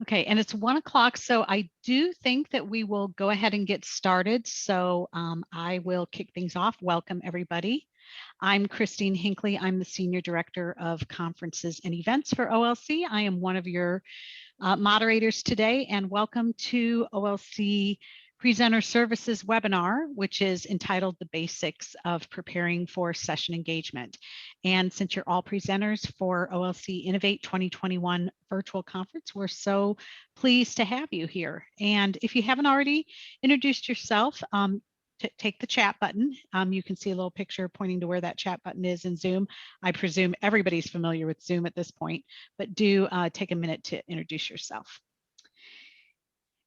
Okay, and it's 1 o'clock, so I do think that we will go ahead and get started. So I will kick things off. Welcome, everybody. I'm Christine Hinckley. I'm the Senior Director of Conferences and Events for OLC. I am one of your moderators today, and welcome to OLC Presenter Services webinar, which is entitled The Basics of Preparing for Session Engagement. And since you're all presenters for OLC Innovate 2021 virtual conference, we're so pleased to have you here. And if you haven't already introduced yourself, take the chat button. You can see a little picture pointing to where that chat button is in Zoom. I presume everybody's familiar with Zoom at this point, but do take a minute to introduce yourself.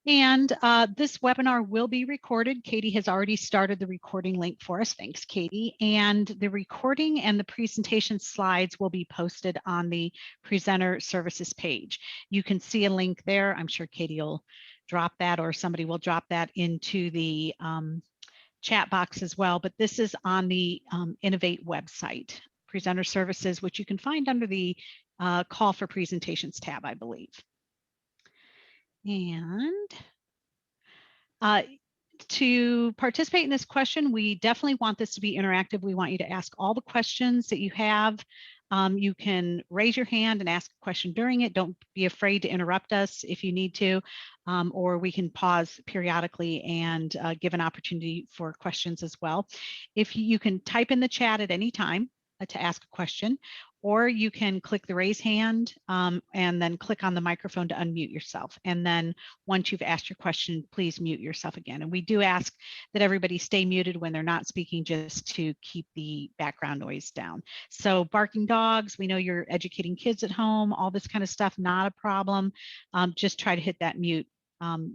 And this webinar will be recorded. Katie has already started the recording link for us. Thanks, Katie. And the recording and the presentation slides will be posted on the presenter services page. You can see a link there. I'm sure Katie will drop that, or somebody will drop that into the chat box as well. But this is on the Innovate website, presenter services, which you can find under the call for presentations tab, I believe. And to participate in this question, we definitely want this to be interactive. We want you to ask all the questions that you have. You can raise your hand and ask a question during it. Don't be afraid to interrupt us if you need to, or we can pause periodically and give an opportunity for questions as well. If you can type in the chat at any time to ask a question, or you can click the raise hand and then click on the microphone to unmute yourself. And then once you've asked your question, please mute yourself again. And we do ask that everybody stay muted when they're not speaking, just to keep the background noise down. So barking dogs, we know you're educating kids at home, all this kind of stuff, not a problem. Just try to hit that mute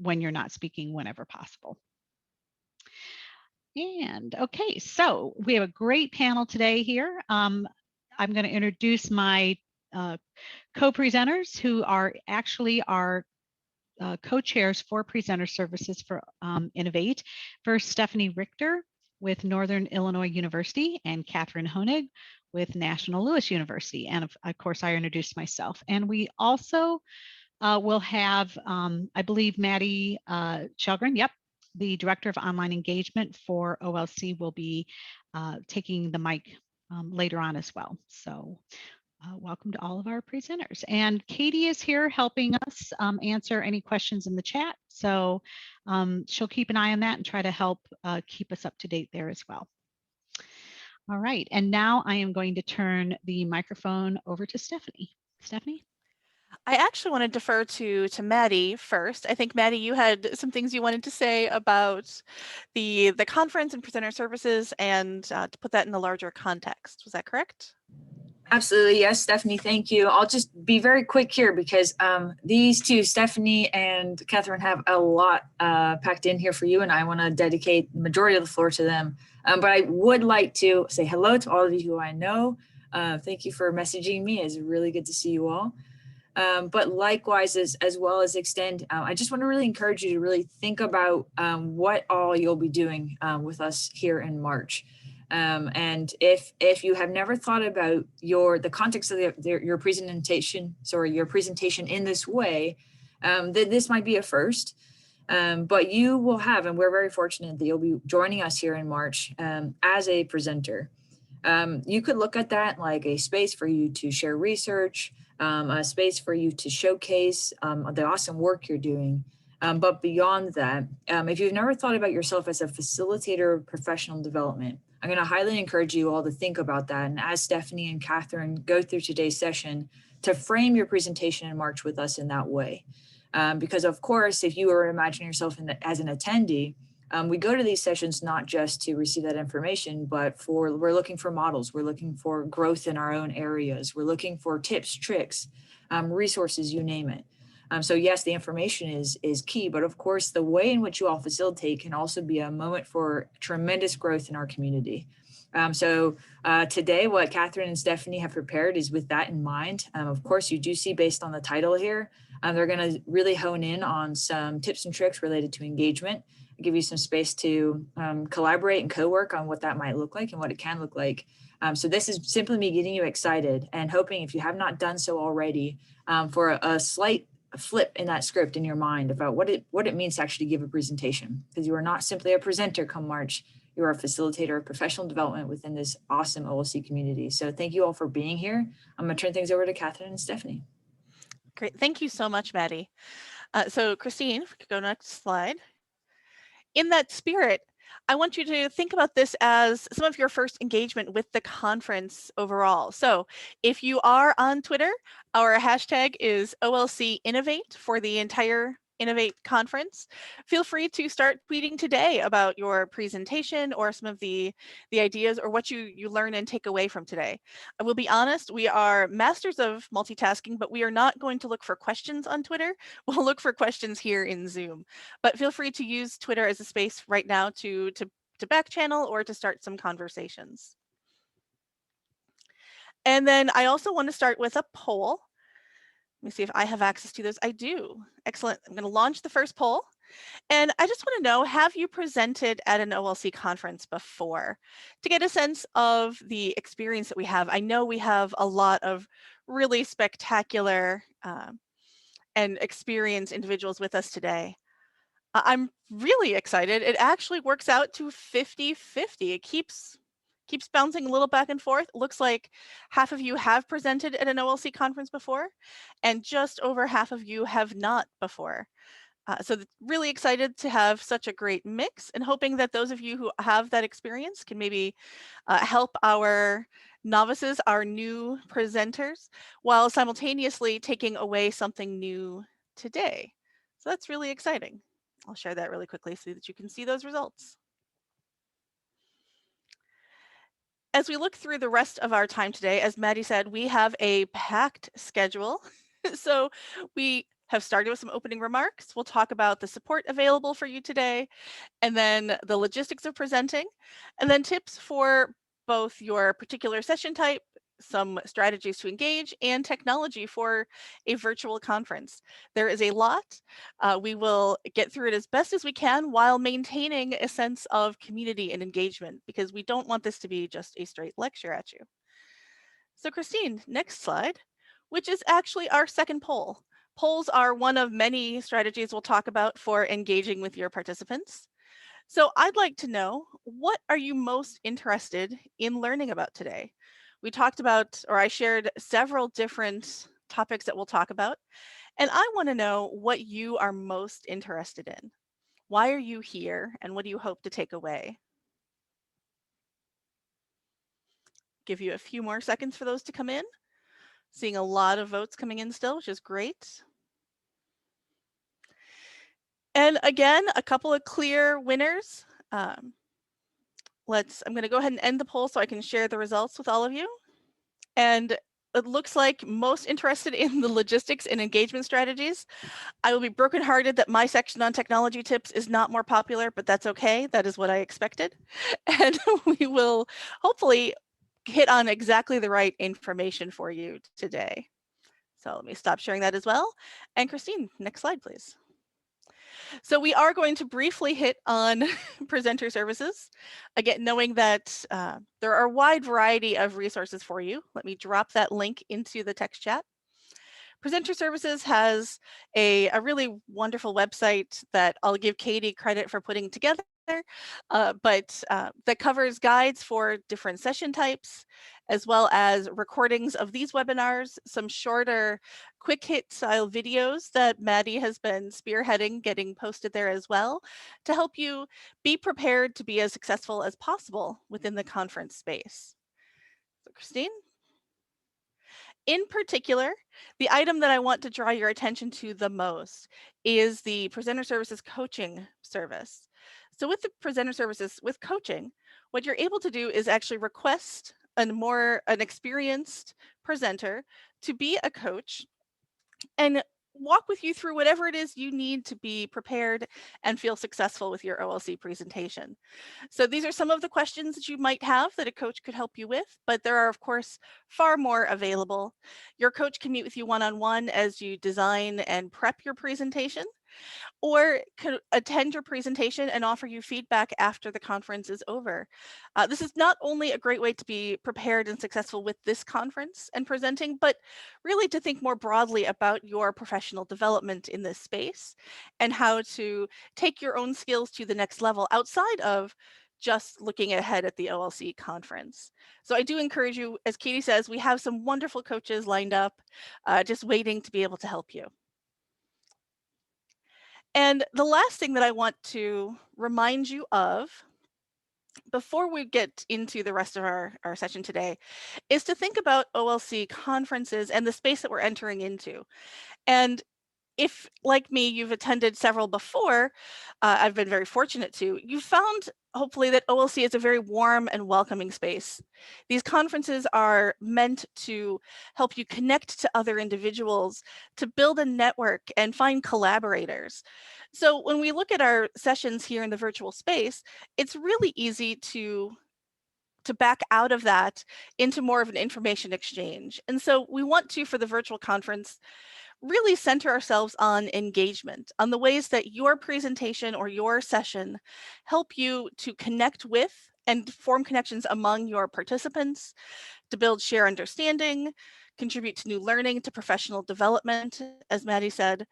when you're not speaking whenever possible. And okay, so we have a great panel today here. I'm going to introduce my co-presenters, who are actually our co-chairs for presenter services for Innovate. First, Stephanie Richter with Northern Illinois University, and Catherine Honig with National Louis University. And of course, I introduced myself. And we also will have, I believe, Maddie Shelgren, yep, the Director of Online Engagement for OLC, will be taking the mic later on as well. So welcome to all of our presenters. And Katie is here helping us answer any questions in the chat. So she'll keep an eye on that and try to help keep us up to date there as well. All right, and now I am going to turn the microphone over to Stephanie. Stephanie? I actually want to defer to Maddie first. I think, Maddie, you had some things you wanted to say about the conference and presenter services, and to put that in a larger context. Was that correct? Absolutely. Yes, Stephanie, thank you. I'll just be very quick here because these two, Stephanie and Catherine, have a lot packed in here for you, and I want to dedicate the majority of the floor to them. But I would like to say hello to all of you who I know. Thank you for messaging me. It's really good to see you all. But likewise, as well as extend, I just want to really encourage you to really think about what all you'll be doing with us here in March. And if you have never thought about the context of your presentation, in this way, then this might be a first. But you will have, and we're very fortunate that you'll be joining us here in March as a presenter. You could look at that like a space for you to share research, a space for you to showcase the awesome work you're doing. But beyond that, if you've never thought about yourself as a facilitator of professional development, I'm going to highly encourage you all to think about that. And as Stephanie and Catherine go through today's session, to frame your presentation in March with us in that way. Because of course, if you were imagining yourself as an attendee, we go to these sessions not just to receive that information, but we're looking for models. We're looking for growth in our own areas. We're looking for tips, tricks, resources, you name it. So yes, the information is key, but of course, the way in which you all facilitate can also be a moment for tremendous growth in our community. So today, what Catherine and Stephanie have prepared is with that in mind. Of course, you do see based on the title here, they're going to really hone in on some tips and tricks related to engagement, give you some space to collaborate and co-work on what that might look like and what it can look like. So this is simply me getting you excited and hoping, if you have not done so already, for a slight flip in that script in your mind about what it means to actually give a presentation, because you are not simply a presenter come March. You are a facilitator of professional development within this awesome OLC community. So thank you all for being here. I'm going to turn things over to Catherine and Stephanie. Great. Thank you so much, Maddie. So Christine, if we could go next slide. In that spirit, I want you to think about this as some of your first engagement with the conference overall. So if you are on Twitter, our hashtag is OLC Innovate for the entire Innovate conference. Feel free to start tweeting today about your presentation or some of the ideas or what you learn and take away from today. I will be honest, we are masters of multitasking, but we are not going to look for questions on Twitter. We'll look for questions here in Zoom. But feel free to use Twitter as a space right now to back channel or to start some conversations. And then I also want to start with a poll. Let me see if I have access to those. I do. Excellent. I'm going to launch the first poll. And I just want to know, have you presented at an OLC conference before? To get a sense of the experience that we have. I know we have a lot of really spectacular and experienced individuals with us today. I'm really excited. It actually works out to 50-50. It keeps bouncing a little back and forth. It looks like half of you have presented at an OLC conference before, and just over half of you have not before. So really excited to have such a great mix, and hoping that those of you who have that experience can maybe help our novices, our new presenters, while simultaneously taking away something new today. So that's really exciting. I'll share that really quickly so that you can see those results. As we look through the rest of our time today, as Maddie said, we have a packed schedule. So we have started with some opening remarks. We'll talk about the support available for you today, and then the logistics of presenting, and then tips for both your particular session type, some strategies to engage, and technology for a virtual conference. There is a lot. We will get through it as best as we can while maintaining a sense of community and engagement, because we don't want this to be just a straight lecture at you. So Christine, next slide, which is actually our second poll. Polls are one of many strategies we'll talk about for engaging with your participants. So I'd like to know, what are you most interested in learning about today? We talked about, or I shared several different topics that we'll talk about, and I want to know what you are most interested in. Why are you here, and what do you hope to take away? Give you a few more seconds for those to come in. Seeing a lot of votes coming in still, which is great. And again, a couple of clear winners. I'm going to go ahead and end the poll so I can share the results with all of you. And it looks like most interested in the logistics and engagement strategies. I will be brokenhearted that my section on technology tips is not more popular, but that's okay. That is what I expected. And we will hopefully hit on exactly the right information for you today. So let me stop sharing that as well. And Christine, next slide, please. So we are going to briefly hit on presenter services. Again, knowing that there are a wide variety of resources for you. Let me drop that link into the text chat. Presenter Services has a really wonderful website that I'll give Katie credit for putting together, but that covers guides for different session types, as well as recordings of these webinars, some shorter quick hit style videos that Maddie has been spearheading, getting posted there as well, to help you be prepared to be as successful as possible within the conference space. So Christine? In particular, the item that I want to draw your attention to the most is the Presenter Services coaching service. So with the Presenter Services with coaching, what you're able to do is actually request an experienced presenter to be a coach and walk with you through whatever it is you need to be prepared and feel successful with your OLC presentation. So these are some of the questions that you might have that a coach could help you with, but there are, of course, far more available. Your coach can meet with you one-on-one as you design and prep your presentation. or could attend your presentation and offer you feedback after the conference is over. This is not only a great way to be prepared and successful with this conference and presenting, but really to think more broadly about your professional development in this space and how to take your own skills to the next level outside of just looking ahead at the OLC conference. So I do encourage you, as Katie says, we have some wonderful coaches lined up, just waiting to be able to help you. And the last thing that I want to remind you of before we get into the rest of our session today is to think about OLC conferences and the space that we're entering into. And if, like me, you've attended several before, I've been very fortunate to, you've found hopefully that OLC is a very warm and welcoming space. These conferences are meant to help you connect to other individuals, to build a network and find collaborators. So when we look at our sessions here in the virtual space, it's really easy to back out of that into more of an information exchange. And so we want to, for the virtual conference, really center ourselves on engagement, on the ways that your presentation or your session help you to connect with and form connections among your participants, to build shared understanding, contribute to new learning, to professional development, as Maddie said,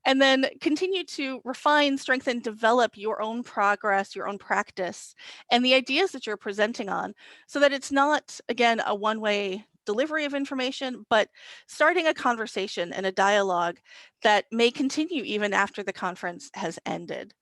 and then continue to refine, strengthen, develop your own progress, your own practice, and the ideas that you're presenting on, so that it's not, again, a one-way delivery of information, but starting a conversation and a dialogue that may continue even after the conference has ended.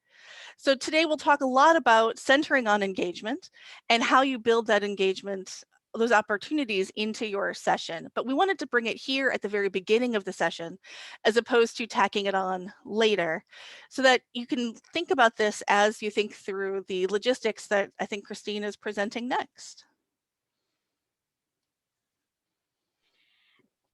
So today we'll talk a lot about centering on engagement and how you build that engagement, those opportunities into your session. But we wanted to bring it here at the very beginning of the session, as opposed to tacking it on later, so that you can think about this as you think through the logistics that I think Christine is presenting next.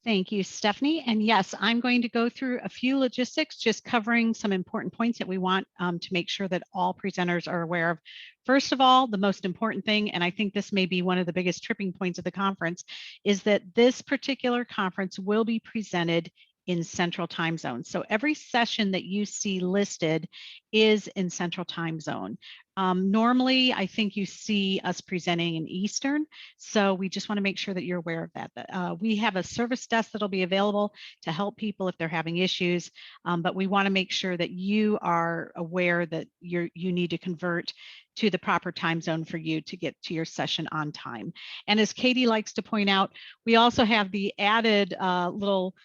Thank you, Stephanie. And yes, I'm going to go through a few logistics, just covering some important points that we want to make sure that all presenters are aware of. First of all, the most important thing, and I think this may be one of the biggest tripping points of the conference, is that this particular conference will be presented in Central Time Zone. So every session that you see listed is in Central Time Zone. Normally, I think you see us presenting in Eastern, so we just want to make sure that you're aware of that. We have a service desk that'll be available to help people if they're having issues, but we want to make sure that you are aware that you need to convert to the proper time zone for you to get to your session on time. And as Katie likes to point out, we also have the added little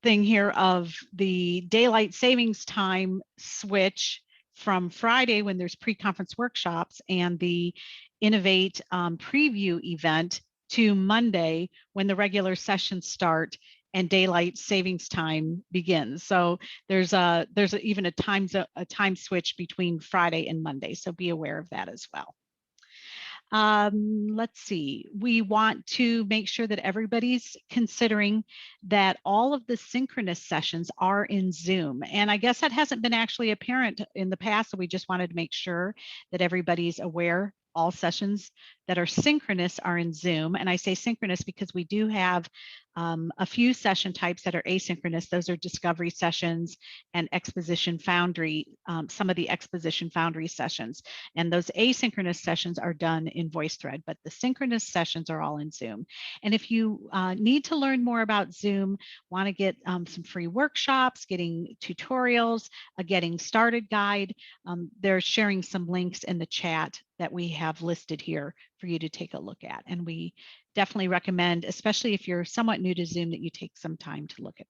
thing here of the daylight savings time switch from Friday when there's pre-conference workshops and the Innovate preview event to Monday when the regular sessions start and daylight savings time begins. So there's even a time switch between Friday and Monday. So be aware of that as well. Let's see, we want to make sure that everybody's considering that all of the synchronous sessions are in Zoom. And I guess that hasn't been actually apparent in the past, so we just wanted to make sure that everybody's aware all sessions that are synchronous are in Zoom. And I say synchronous because we do have a few session types that are asynchronous. Those are discovery sessions and exposition foundry, some of the exposition foundry sessions. And those asynchronous sessions are done in VoiceThread, but the synchronous sessions are all in Zoom. And if you need to learn more about Zoom, want to get some free workshops, getting tutorials, a getting started guide, they're sharing some links in the chat that we have listed here for you to take a look at. And we definitely recommend, especially if you're somewhat new to Zoom, that you take some time to look at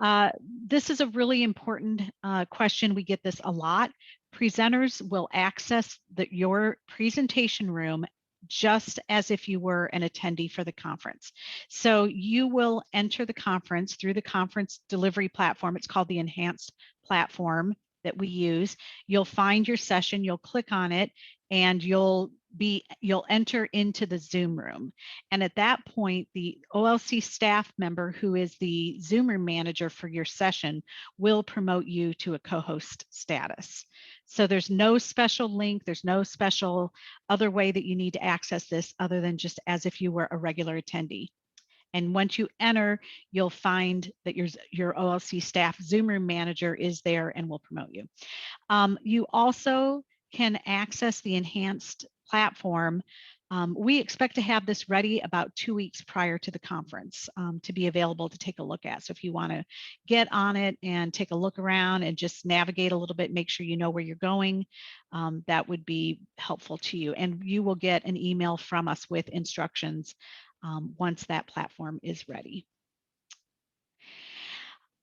that. This is a really important question. We get this a lot. Presenters will access your presentation room just as if you were an attendee for the conference. So you will enter the conference through the conference delivery platform. It's called the Enhanced Platform that we use. You'll find your session, you'll click on it, and you'll enter into the Zoom room. And at that point, the OLC staff member who is the Zoom room manager for your session will promote you to a co-host status. So there's no special link, there's no special other way that you need to access this other than just as if you were a regular attendee. And once you enter, you'll find that your OLC staff Zoom room manager is there and will promote you. You also can access the enhanced platform. We expect to have this ready about 2 weeks prior to the conference to be available to take a look at. So if you want to get on it and take a look around and just navigate a little bit, make sure you know where you're going, that would be helpful to you. And you will get an email from us with instructions once that platform is ready.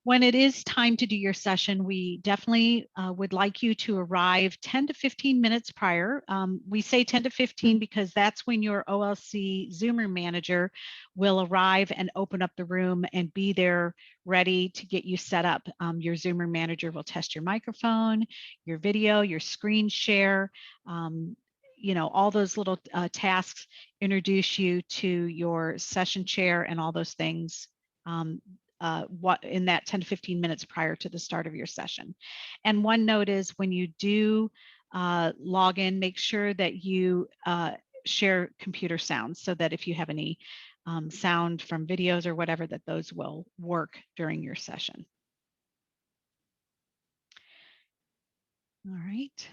When it is time to do your session, we definitely would like you to arrive 10 to 15 minutes prior. We say 10 to 15 because that's when your OLC Zoom room manager will arrive and open up the room and be there ready to get you set up. Your Zoom room manager will test your microphone, your video, your screen share, you know, all those little tasks, introduce you to your session chair and all those things. What in that 10 to 15 minutes prior to the start of your session. And one note is when you do log in, make sure that you share computer sounds so that if you have any sound from videos or whatever, that those will work during your session. All right.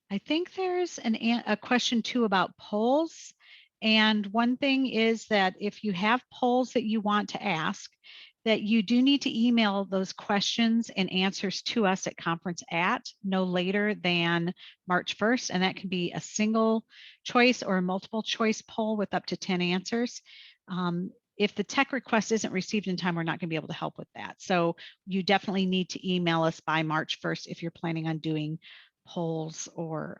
I think there's a question too about polls. And one thing is that if you have polls that you want to ask, that you do need to email those questions and answers to us at conference no later than March 1st. And that can be a single choice or a multiple choice poll with up to 10 answers. If the tech request isn't received in time, we're not going to be able to help with that. So you definitely need to email us by March 1st if you're planning on doing polls or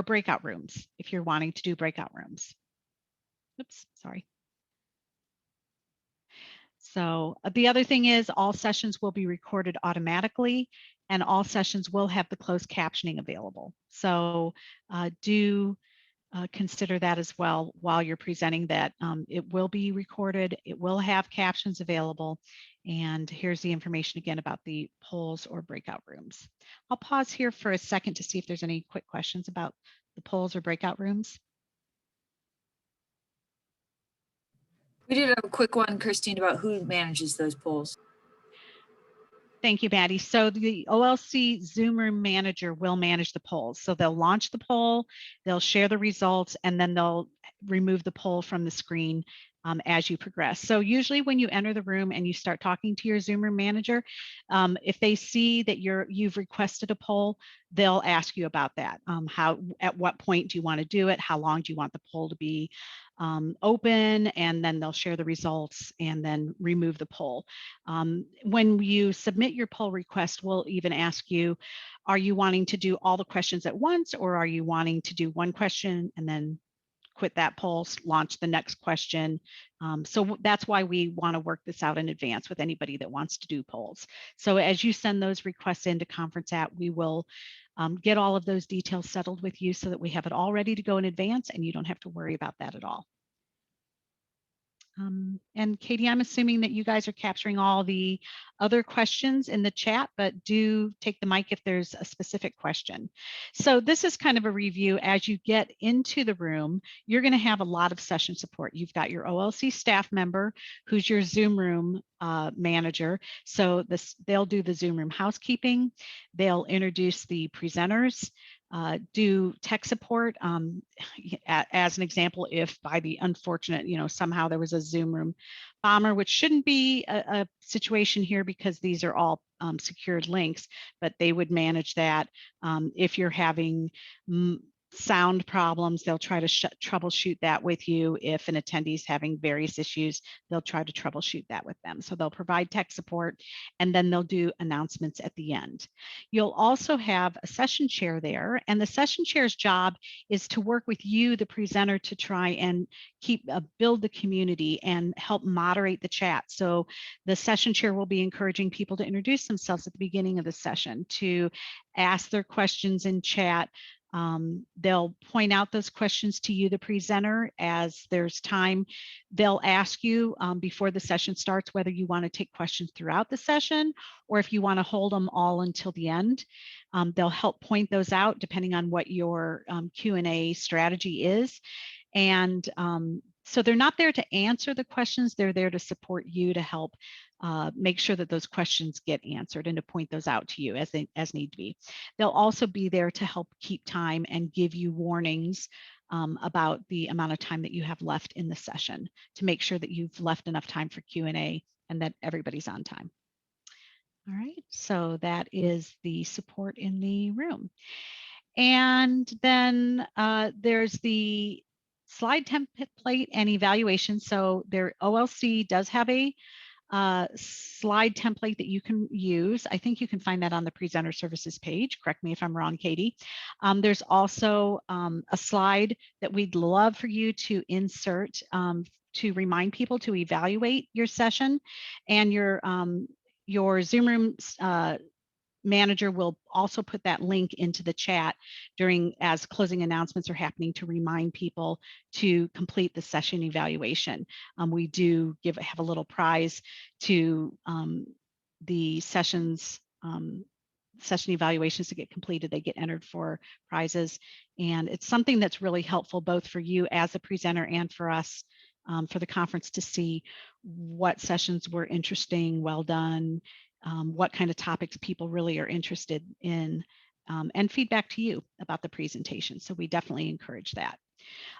breakout rooms if you're wanting to do breakout rooms. Oops, sorry. So the other thing is all sessions will be recorded automatically and all sessions will have the closed captioning available. So do consider that as well while you're presenting, that it will be recorded, it will have captions available, and here's the information again about the polls or breakout rooms. I'll pause here for a second to see if there's any quick questions about the polls or breakout rooms. We did have a quick one, Christine, about who manages those polls. Thank you, Maddie. So the OLC Zoom room manager will manage the polls. So they'll launch the poll, they'll share the results, and then they'll remove the poll from the screen as you progress. So usually when you enter the room and you start talking to your Zoom room manager, if they see that you've requested a poll, they'll ask you about that. At what point do you want to do it? How long do you want the poll to be open? And then they'll share the results and then remove the poll. When you submit your poll request, we'll even ask you, are you wanting to do all the questions at once, or are you wanting to do one question and then quit that poll, launch the next question? So that's why we want to work this out in advance with anybody that wants to do polls. So as you send those requests into Conference we will get all of those details settled with you so that we have it all ready to go in advance and you don't have to worry about that at all. And Katie, I'm assuming that you guys are capturing all the other questions in the chat, but do take the mic if there's a specific question. So this is kind of a review. As you get into the room, you're going to have a lot of session support. You've got your OLC staff member who's your Zoom room manager. So they'll do the Zoom room housekeeping. They'll introduce the presenters. Do tech support. As an example, if by the unfortunate, somehow there was a Zoom room bomber, which shouldn't be a situation here because these are all secured links, but they would manage that. If you're having sound problems, they'll try to troubleshoot that with you. If an attendee is having various issues, they'll try to troubleshoot that with them. So they'll provide tech support and then they'll do announcements at the end. You'll also have a session chair there, and the session chair's job is to work with you, the presenter, to try and build the community and help moderate the chat. So the session chair will be encouraging people to introduce themselves at the beginning of the session, to ask their questions in chat. They'll point out those questions to you, the presenter, as there's time. They'll ask you before the session starts whether you want to take questions throughout the session or if you want to hold them all until the end. They'll help point those out depending on what your Q&A strategy is. And So they're not there to answer the questions, they're there to support you to help make sure that those questions get answered and to point those out to you as need to be. They'll also be there to help keep time and give you warnings about the amount of time that you have left in the session to make sure that you've left enough time for Q&A and that everybody's on time. All right, so that is the support in the room. And then there's the slide template and evaluation. So their OLC does have a slide template that you can use. I think you can find that on the presenter services page. Correct me if I'm wrong, Katie. There's also a slide that we'd love for you to insert to remind people to evaluate your session, and your Zoom room manager will also put that link into the chat as closing announcements are happening to remind people to complete the session evaluation. We do have a little prize to the session evaluations to get completed. They get entered for prizes, and it's something that's really helpful both for you as a presenter and for us for the conference to see what sessions were interesting, well done, what kind of topics people really are interested in, and feedback to you about the presentation. So we definitely encourage that.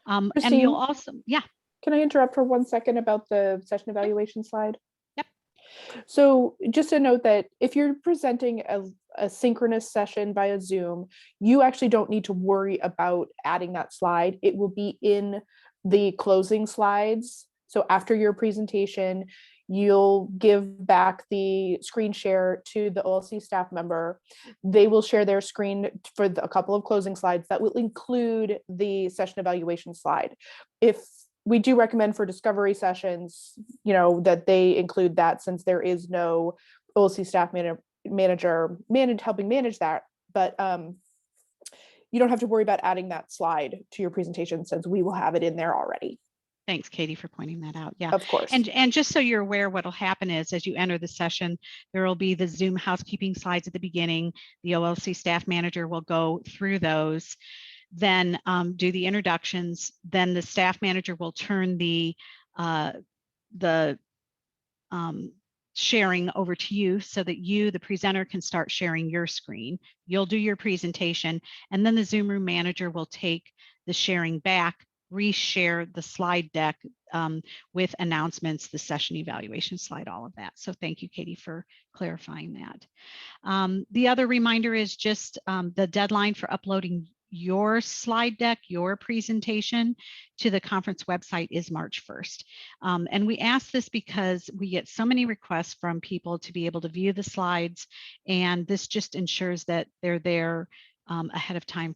And you'll also, yeah. Can I interrupt for 1 second about the session evaluation slide? Yep. So just a note that if you're presenting a synchronous session via Zoom, you actually don't need to worry about adding that slide. It will be in the closing slides. So after your presentation, you'll give back the screen share to the OLC staff member. They will share their screen for a couple of closing slides that will include the session evaluation slide. If we do recommend for discovery sessions, that they include that, since there is no OLC staff manager helping manage that. But you don't have to worry about adding that slide to your presentation, since we will have it in there already. Thanks, Katie, for pointing that out. Yeah, of course. And just so you're aware, what will happen is as you enter the session, there will be the Zoom housekeeping slides at the beginning. The OLC staff manager will go through those, then do the introductions. Then the staff manager will turn the sharing over to you so that you, the presenter, can start sharing your screen. You'll do your presentation, and then the Zoom room manager will take the sharing back, reshare the slide deck with announcements, the session evaluation slide, all of that. So thank you, Katie, for clarifying that. The other reminder is just the deadline for uploading your slide deck, your presentation to the conference website is March 1st. And we ask this because we get so many requests from people to be able to view the slides, and this just ensures that they're there ahead of time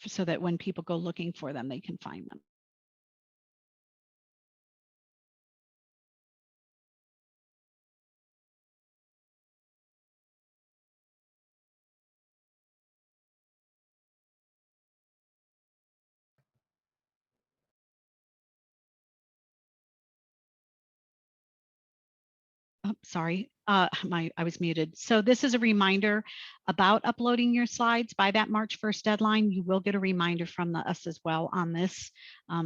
so that when people go looking for them, they can find them. Oh, sorry, I was muted. So this is a reminder about uploading your slides by that March 1st deadline. You will get a reminder from us as well on this.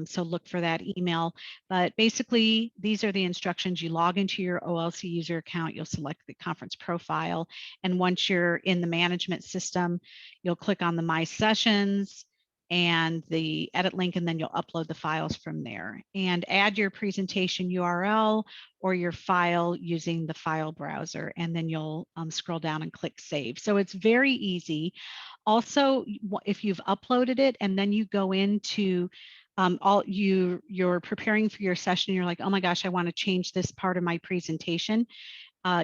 So look for that email. But basically, these are the instructions. You log into your OLC user account, you'll select the conference profile. And once you're in the management system, you'll click on the My Sessions and the edit link, and then you'll upload the files from there and add your presentation URL or your file using the file browser, and then you'll scroll down and click save. So it's very easy. Also, if you've uploaded it and then you go into you're preparing for your session, you're like, oh my gosh, I want to change this part of my presentation.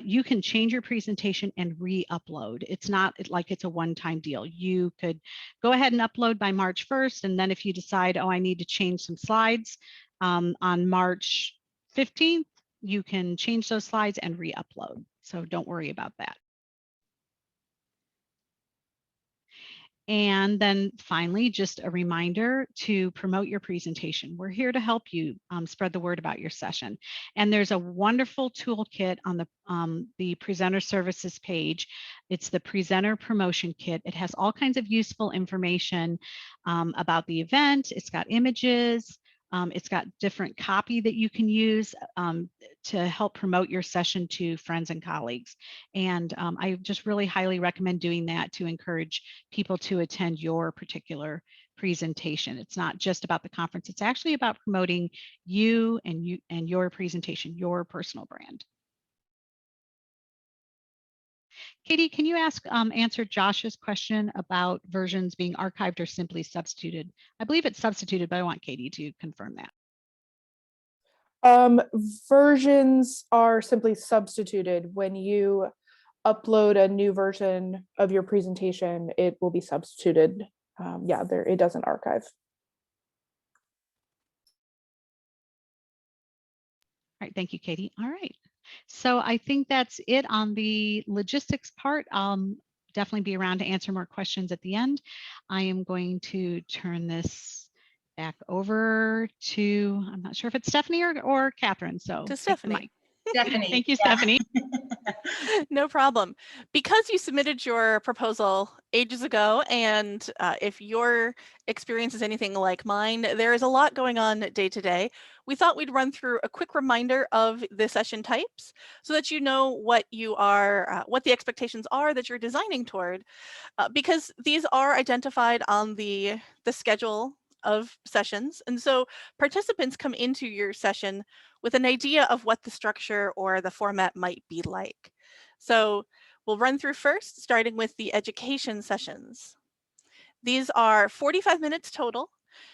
You can change your presentation and re-upload. It's not like it's a one-time deal. You could go ahead and upload by March 1st, and then if you decide, oh, I need to change some slides on March 15th, you can change those slides and re-upload. So don't worry about that. And then finally, just a reminder to promote your presentation. We're here to help you spread the word about your session. And there's a wonderful toolkit on the presenter services page. It's the presenter promotion kit. It has all kinds of useful information about the event. It's got images, It's got different copy that you can use to help promote your session to friends and colleagues. And I just really highly recommend doing that to encourage people to attend your particular presentation. It's not just about the conference, it's actually about promoting you and your presentation, your personal brand. Katie, can you answer Josh's question about versions being archived or simply substituted? I believe it's substituted, but I want Katie to confirm that. Versions are simply substituted. When you upload a new version of your presentation, it will be substituted. Yeah, it doesn't archive. All right, thank you, Katie. All right, so I think that's it on the logistics part. Definitely be around to answer more questions at the end. I am going to turn this back over to, I'm not sure if it's Stephanie or Catherine, so To Stephanie. Stephanie. Thank you, Stephanie. No problem. Because you submitted your proposal ages ago, and if your experience is anything like mine, there is a lot going on day to day. We thought we'd run through a quick reminder of the session types so that you know what you are, what the expectations are that you're designing toward, because these are identified on the schedule of sessions. And so participants come into your session with an idea of what the structure or the format might be like. So we'll run through first, starting with the education sessions. These are 45 minutes total.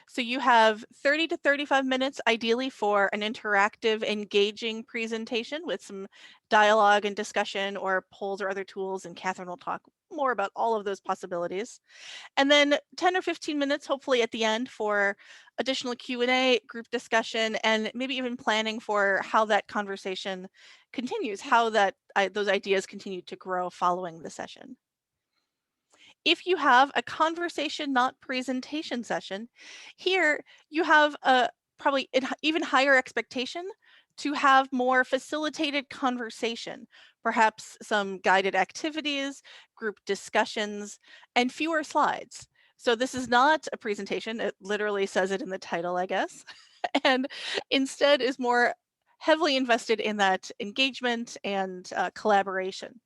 So you have 30 to 35 minutes ideally for an interactive, engaging presentation with some dialogue and discussion or polls or other tools, and Catherine will talk more about all of those possibilities. And then 10 or 15 minutes, hopefully at the end, for additional Q&A, group discussion, and maybe even planning for how that conversation continues, how those ideas continue to grow following the session. If you have a conversation, not presentation session, here you have a probably an even higher expectation to have more facilitated conversation, perhaps some guided activities, group discussions, and fewer slides. So this is not a presentation. It literally says it in the title, I guess, and instead is more heavily invested in that engagement and collaboration.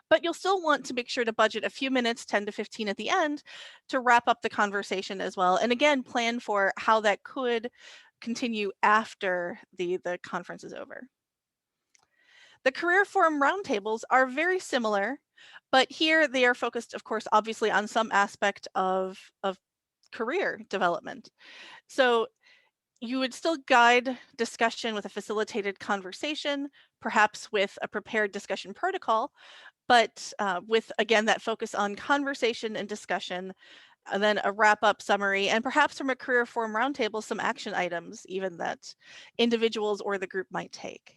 But you'll still want to make sure to budget a few minutes, 10 to 15 at the end, to wrap up the conversation as well. And again, plan for how that could continue after the conference is over. The career forum roundtables are very similar, but here they are focused, of course, obviously on some aspect of career development. So you would still guide discussion with a facilitated conversation, perhaps with a prepared discussion protocol, but with, again, that focus on conversation and discussion, and then a wrap-up summary, and perhaps from a career forum roundtable, some action items even that individuals or the group might take.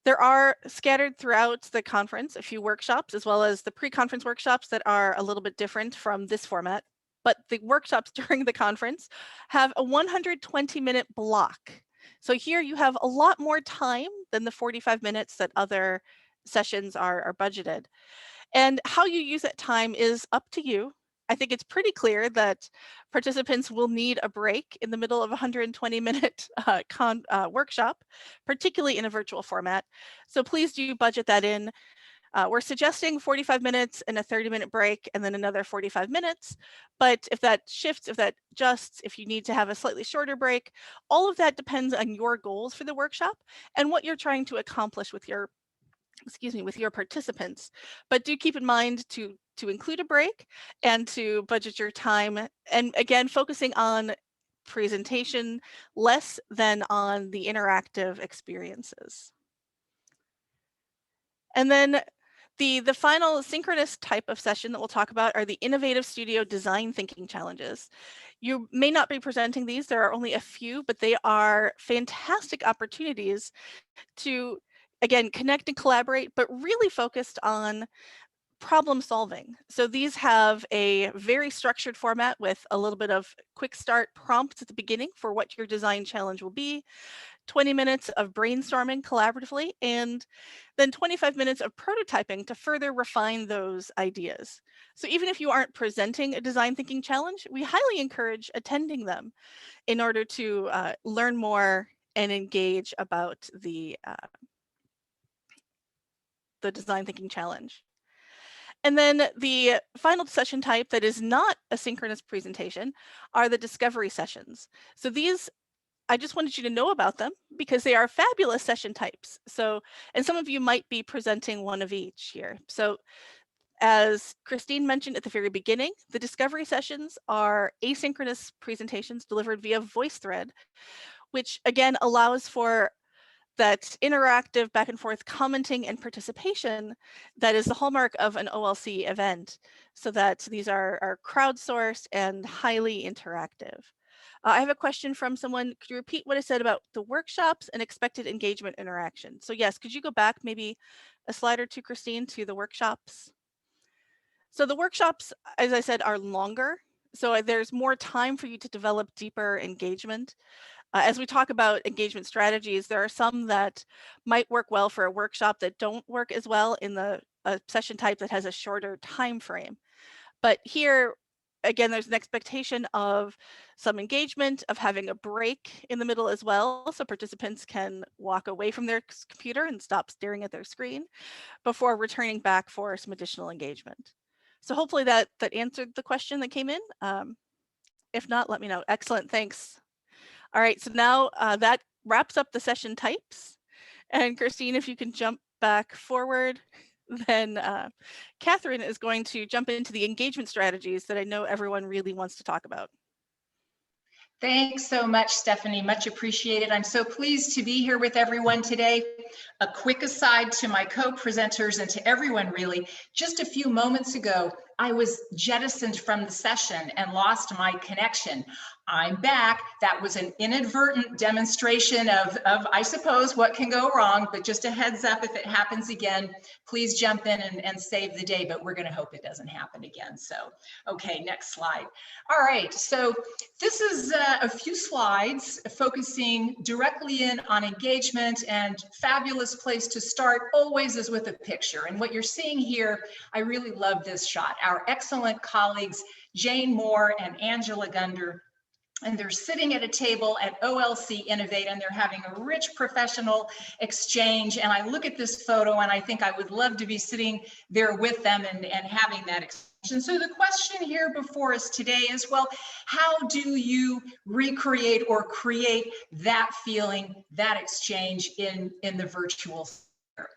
There are scattered throughout the conference a few workshops, as well as the pre-conference workshops that are a little bit different from this format. But the workshops during the conference have a 120-minute block. So here you have a lot more time than the 45 minutes that other sessions are budgeted. And how you use that time is up to you. I think it's pretty clear that participants will need a break in the middle of a 120-minute workshop, particularly in a virtual format. So please do budget that in. We're suggesting 45 minutes and a 30-minute break and then another 45 minutes. But if that shifts, if that adjusts, if you need to have a slightly shorter break, all of that depends on your goals for the workshop and what you're trying to accomplish with your participants. But do keep in mind to include a break and to budget your time. And again, focusing on presentation less than on the interactive experiences. And then the final synchronous type of session that we'll talk about are the Innovative Studio Design Thinking Challenges. You may not be presenting these, there are only a few, but they are fantastic opportunities to, again, connect and collaborate, but really focused on problem solving. So these have a very structured format with a little bit of quick start prompts at the beginning for what your design challenge will be, 20 minutes of brainstorming collaboratively, and then 25 minutes of prototyping to further refine those ideas. So even if you aren't presenting a design thinking challenge, we highly encourage attending them in order to learn more and engage about the design thinking challenge. And then the final session type that is not a synchronous presentation are the discovery sessions. So these, I just wanted you to know about them because they are fabulous session types. So, and some of you might be presenting one of each here. So as Christine mentioned at the very beginning, the discovery sessions are asynchronous presentations delivered via VoiceThread, which again allows for that interactive back and forth commenting and participation that is the hallmark of an OLC event, so that these are crowdsourced and highly interactive. I have a question from someone. Could you repeat what I said about the workshops and expected engagement interaction? So yes, could you go back maybe a slide or two, Christine, to the workshops? So the workshops, as I said, are longer. So there's more time for you to develop deeper engagement. As we talk about engagement strategies, there are some that might work well for a workshop that don't work as well in the session type that has a shorter time frame. But here, again, there's an expectation of some engagement, of having a break in the middle as well, so participants can walk away from their computer and stop staring at their screen before returning back for some additional engagement. So hopefully that answered the question that came in. If not, let me know. Excellent, thanks. All right, so now that wraps up the session types. And Christine, if you can jump back forward, then Catherine is going to jump into the engagement strategies that I know everyone really wants to talk about. Thanks so much, Stephanie. Much appreciated. I'm so pleased to be here with everyone today. A quick aside to my co-presenters and to everyone really, just a few moments ago, I was jettisoned from the session and lost my connection. I'm back. That was an inadvertent demonstration of I suppose, what can go wrong, but just a heads up, if it happens again, please jump in and save the day, but we're going to hope it doesn't happen again. So, okay, next slide. All right, so this is a few slides focusing directly in on engagement, and fabulous place to start always is with a picture. And what you're seeing here, I really love this shot. Our excellent colleagues, Jane Moore and Angela Gunder, and they're sitting at a table at OLC Innovate, and they're having a rich professional exchange. And I look at this photo and I think I would love to be sitting there with them and having that exchange. And so the question here before us today is, well, how do you recreate or create that feeling, that exchange in the virtual sphere?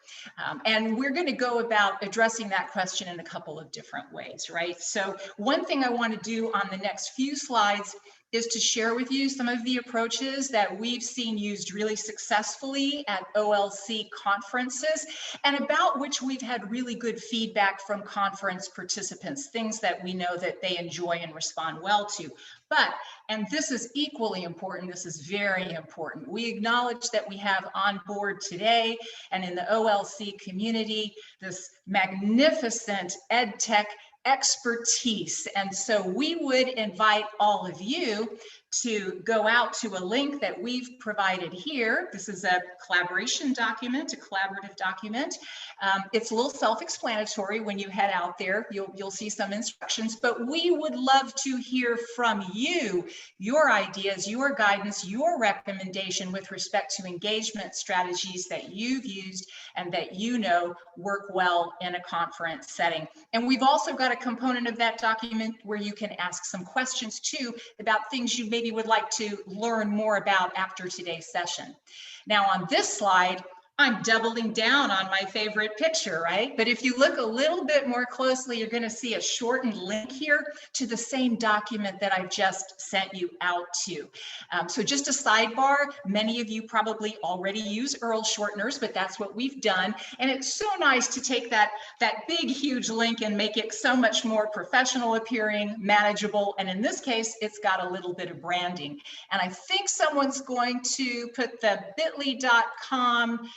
And we're going to go about addressing that question in a couple of different ways, right? So one thing I want to do on the next few slides is to share with you some of the approaches that we've seen used really successfully at OLC conferences, and about which we've had really good feedback from conference participants, things that we know that they enjoy and respond well to. But, and this is equally important, this is very important, we acknowledge that we have on board today and in the OLC community this magnificent ed tech expertise. And so we would invite all of you to go out to a link that we've provided here. This is a collaboration document, a collaborative document. It's a little self-explanatory. When you head out there, you'll see some instructions, but we would love to hear from you, your ideas, your guidance, your recommendation with respect to engagement strategies that you've used and that you know work well in a conference setting. And we've also got a component of that document where you can ask some questions too about things you maybe would like to learn more about after today's session. Now on this slide, I'm doubling down on my favorite picture, right? But if you look a little bit more closely, you're going to see a shortened link here to the same document that I've just sent you out to. So just a sidebar, many of you probably already use URL shorteners, but that's what we've done. And it's so nice to take that big, huge link and make it so much more professional appearing, manageable. And in this case, it's got a little bit of branding. And I think someone's going to put the bit.ly.com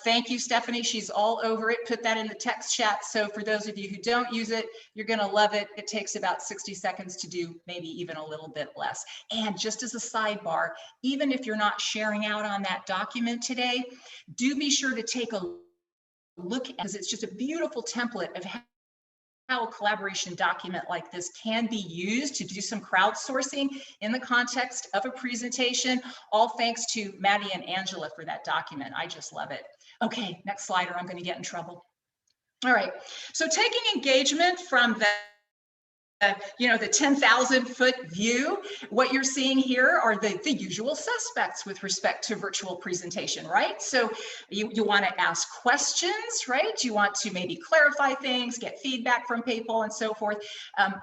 Thank you, Stephanie. She's all over it. Put that in the text chat. So for those of you who don't use it, you're going to love it. It takes about 60 seconds to do, maybe even a little bit less. And just as a sidebar, even if you're not sharing out on that document today, do be sure to take a look at it, because it's just a beautiful template of how a collaboration document like this can be used to do some crowdsourcing in the context of a presentation. All thanks to Maddie and Angela for that document. I just love it. Okay, next slide or I'm going to get in trouble. All right, so taking engagement from the the 10,000-foot view, what you're seeing here are the usual suspects with respect to virtual presentation, right? So you want to ask questions, right? You want to maybe clarify things, get feedback from people and so forth.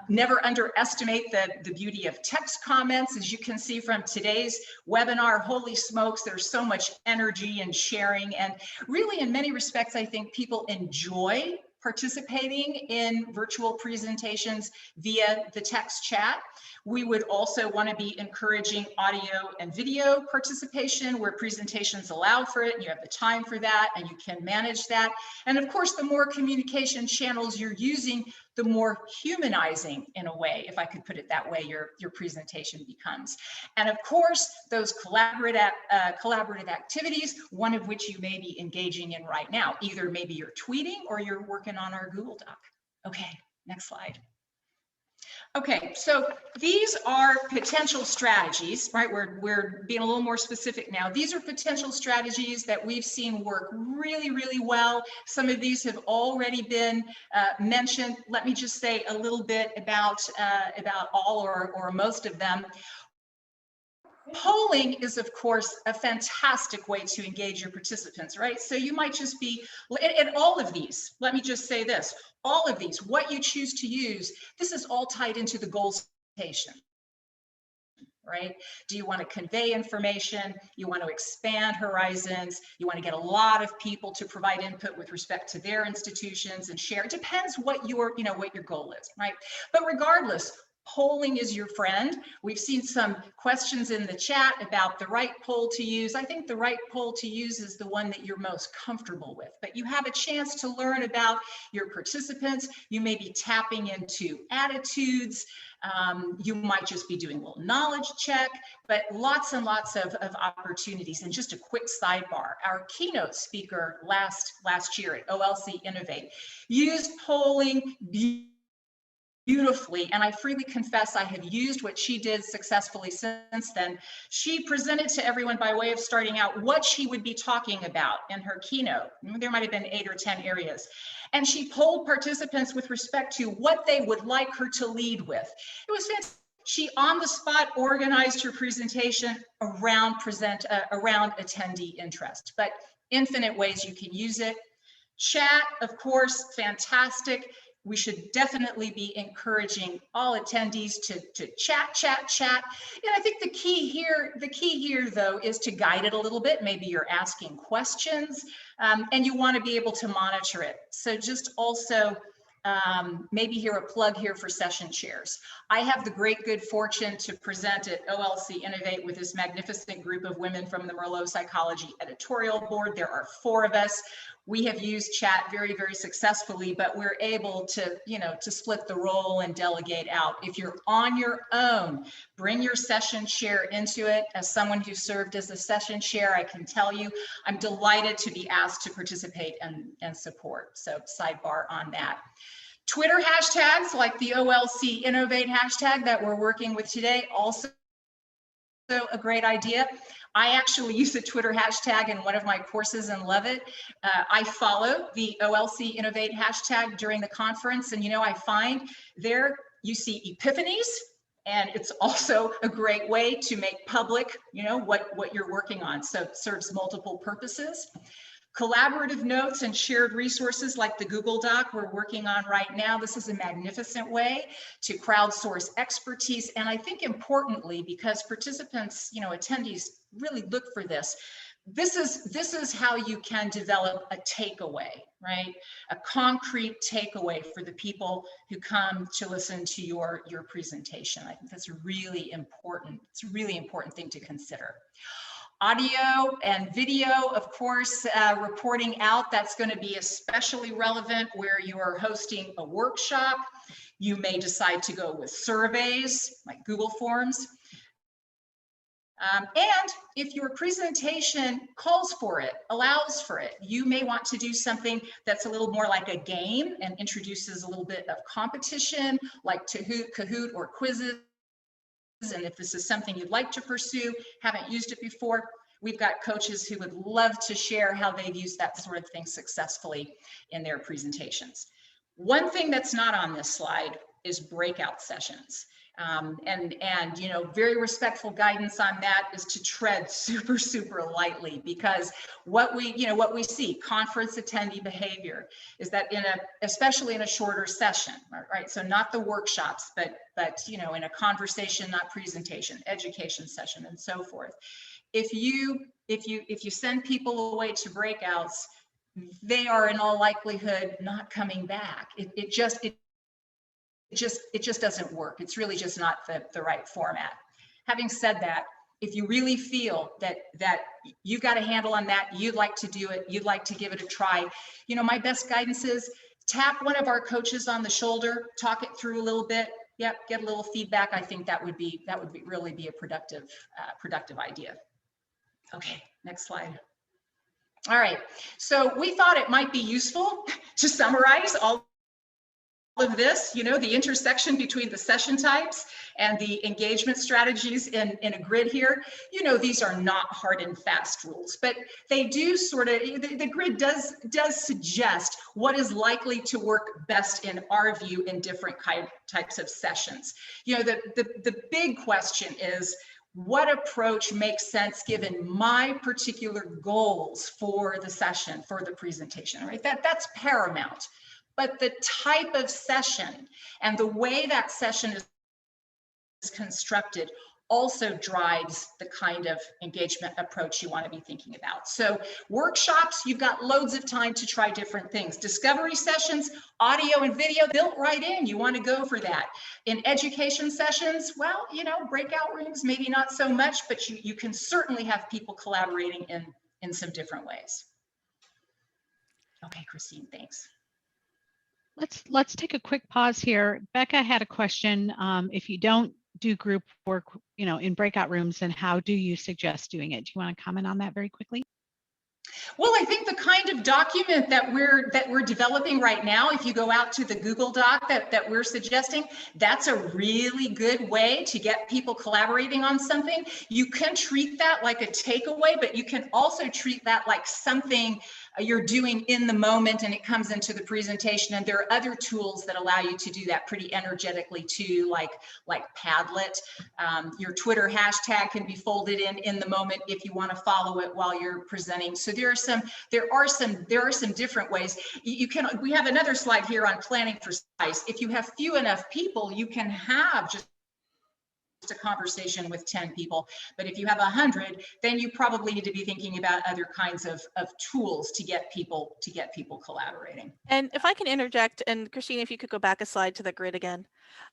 Never underestimate the beauty of text comments. As you can see from today's webinar, holy smokes, there's so much energy and sharing. And really, in many respects, I think people enjoy participating in virtual presentations via the text chat. We would also want to be encouraging audio and video participation where presentations allow for it, and you have the time for that, and you can manage that. And of course, the more communication channels you're using, the more humanizing, in a way, if I could put it that way, your presentation becomes. And of course, those collaborative activities, one of which you may be engaging in right now. Either maybe you're tweeting or you're working on our Google Doc. Okay, next slide. Okay, so these are potential strategies, right? We're being a little more specific now. These are potential strategies that we've seen work really, really well. Some of these have already been mentioned. Let me just say a little bit about all or most of them. Polling is, of course, a fantastic way to engage your participants, right? So you might just be, and all of these, let me just say this, all of these, what you choose to use, this is all tied into the goal station, right? Do you want to convey information? You want to expand horizons? You want to get a lot of people to provide input with respect to their institutions and share? It depends what your goal is, right? But regardless, polling is your friend. We've seen some questions in the chat about the right poll to use. I think the right poll to use is the one that you're most comfortable with, but you have a chance to learn about your participants. You may be tapping into attitudes. You might just be doing a little knowledge check, but lots and lots of opportunities. And just a quick sidebar, our keynote speaker last year at OLC Innovate used polling beautifully, and I freely confess I have used what she did successfully since then. She presented to everyone by way of starting out what she would be talking about in her keynote. There might have been 8 or 10 areas. And she polled participants with respect to what they would like her to lead with. It was fantastic. She on the spot organized her presentation around attendee interest, but infinite ways you can use it. Chat, of course, fantastic. We should definitely be encouraging all attendees to chat. And I think the key here though is to guide it a little bit. Maybe you're asking questions and you want to be able to monitor it. So just also maybe here a plug here for session chairs. I have the great good fortune to present at OLC Innovate with this magnificent group of women from the Merlot Psychology editorial board. There are 4 of us. We have used chat very, very successfully, but we're able to, to split the role and delegate out. If you're on your own, bring your session chair into it. As someone who served as a session chair, I can tell you, I'm delighted to be asked to participate and support. So sidebar on that. Twitter hashtags like the OLC Innovate hashtag that we're working with today, also a great idea. I actually use the Twitter hashtag in one of my courses and love it. I follow the OLC Innovate hashtag during the conference, and I find there you see epiphanies, and it's also a great way to make public, what you're working on. So it serves multiple purposes. Collaborative notes and shared resources like the Google Doc we're working on right now. This is a magnificent way to crowdsource expertise. And I think importantly, because participants, attendees really look for this, this is how you can develop a takeaway, right? A concrete takeaway for the people who come to listen to your presentation. I think that's really important. It's a really important thing to consider. Audio and video, of course, reporting out, that's going to be especially relevant where you are hosting a workshop. You may decide to go with surveys like Google Forms. And if your presentation calls for it, allows for it, you may want to do something that's a little more like a game and introduces a little bit of competition, like Kahoot or quizzes. And if this is something you'd like to pursue, haven't used it before, we've got coaches who would love to share how they've used that sort of thing successfully in their presentations. One thing that's not on this slide is breakout sessions. And you know, very respectful guidance on that is to tread super lightly, because what we see, conference attendee behavior, is that especially in a shorter session, right? So not the workshops, but you know, in a conversation, not presentation, education session, and so forth. If you send people away to breakouts, they are in all likelihood not coming back. It just doesn't work. It's really just not the right format. Having said that, if you really feel that you've got a handle on that, you'd like to do it, you'd like to give it a try, you know, my best guidance is tap one of our coaches on the shoulder, talk it through a little bit. Yep, get a little feedback. I think that would really be a productive idea. Okay, next slide. All right, so we thought it might be useful to summarize all of this, you know, the intersection between the session types and the engagement strategies in a grid here. You know, these are not hard and fast rules, but they do sort of, the grid does suggest what is likely to work best in our view in different types of sessions. You know, the big question is, what approach makes sense given my particular goals for the session, for the presentation, right? That's paramount. But the type of session and the way that session is constructed also drives the kind of engagement approach you want to be thinking about. So workshops, you've got loads of time to try different things. Discovery sessions, audio and video built right in, you want to go for that. In education sessions, well, you know, breakout rooms, maybe not so much, but you can certainly have people collaborating in some different ways. Okay, Christine, thanks. Let's take a quick pause here. Becca had a question. If you don't do group work, you know, in breakout rooms, then how do you suggest doing it? Do you want to comment on that very quickly? Well, I think the kind of document that we're developing right now, if you go out to the Google Doc that we're suggesting, that's a really good way to get people collaborating on something. You can treat that like a takeaway, but you can also treat that like something you're doing in the moment and it comes into the presentation. And there are other tools that allow you to do that pretty energetically too, like Padlet. Your Twitter hashtag can be folded in the moment if you want to follow it while you're presenting. So there are some different ways. We have another slide here on planning for size. If you have few enough people, you can have just a conversation with 10 people, but if you have 100, then you probably need to be thinking about other kinds of tools to get people collaborating. And if I can interject, and Christine, if you could go back a slide to the grid again.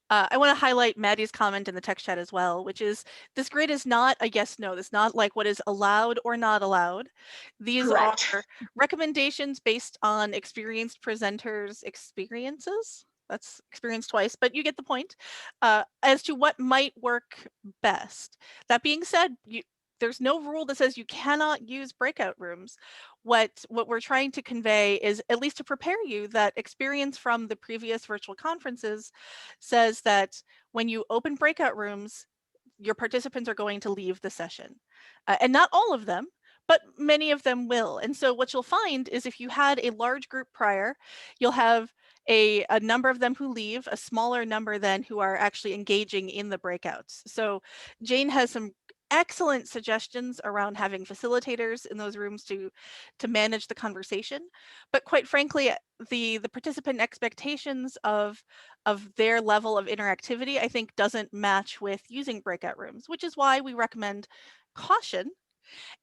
I want to highlight Maddie's comment in the text chat as well, which is this grid is not a yes, no. It's not like what is allowed or not allowed. These Correct. are recommendations based on experienced presenters' experiences. That's experience twice, but you get the point, as to what might work best. That being said, there's no rule that says you cannot use breakout rooms. What we're trying to convey is, at least to prepare you, that experience from the previous virtual conferences says that when you open breakout rooms, your participants are going to leave the session. And not all of them, but many of them will. And so what you'll find is if you had a large group prior, you'll have a number of them who leave, a smaller number then who are actually engaging in the breakouts. So Jane has some excellent suggestions around having facilitators in those rooms to manage the conversation. But quite frankly, the participant expectations of their level of interactivity, I think, doesn't match with using breakout rooms, which is why we recommend caution.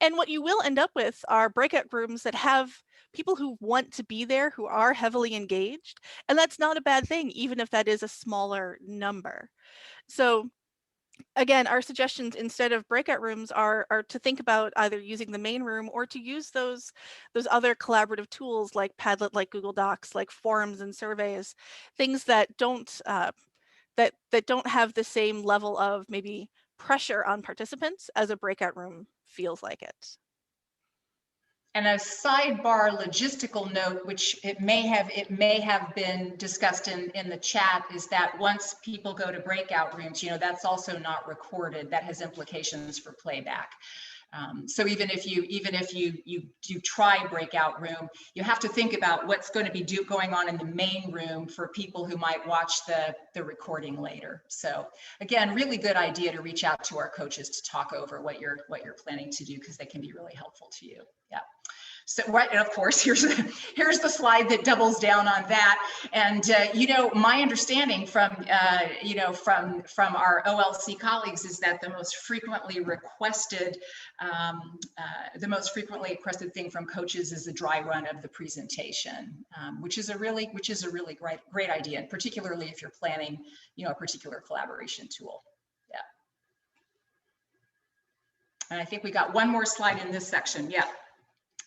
And what you will end up with are breakout rooms that have people who want to be there, who are heavily engaged. And that's not a bad thing, even if that is a smaller number. So Again, our suggestions instead of breakout rooms are to think about either using the main room or to use those other collaborative tools like Padlet, like Google Docs, like forums and surveys, things that don't that don't have the same level of maybe pressure on participants as a breakout room feels like it. And a sidebar logistical note, which it may have been discussed in the chat, is that once people go to breakout rooms, you know, that's also not recorded. That has implications for playback. So even if you do try breakout room, you have to think about what's going to be going on in the main room for people who might watch the recording later. So again, really good idea to reach out to our coaches to talk over what you're planning to do, because they can be really helpful to you. Yeah. So right, and of course, here's the slide that doubles down on that. And you know, my understanding from you know, from our OLC colleagues is that the most frequently requested thing from coaches is the dry run of the presentation, which is a really great idea, and particularly if you're planning, you know, a particular collaboration tool. Yeah. And I think we got one more slide in this section. Yeah.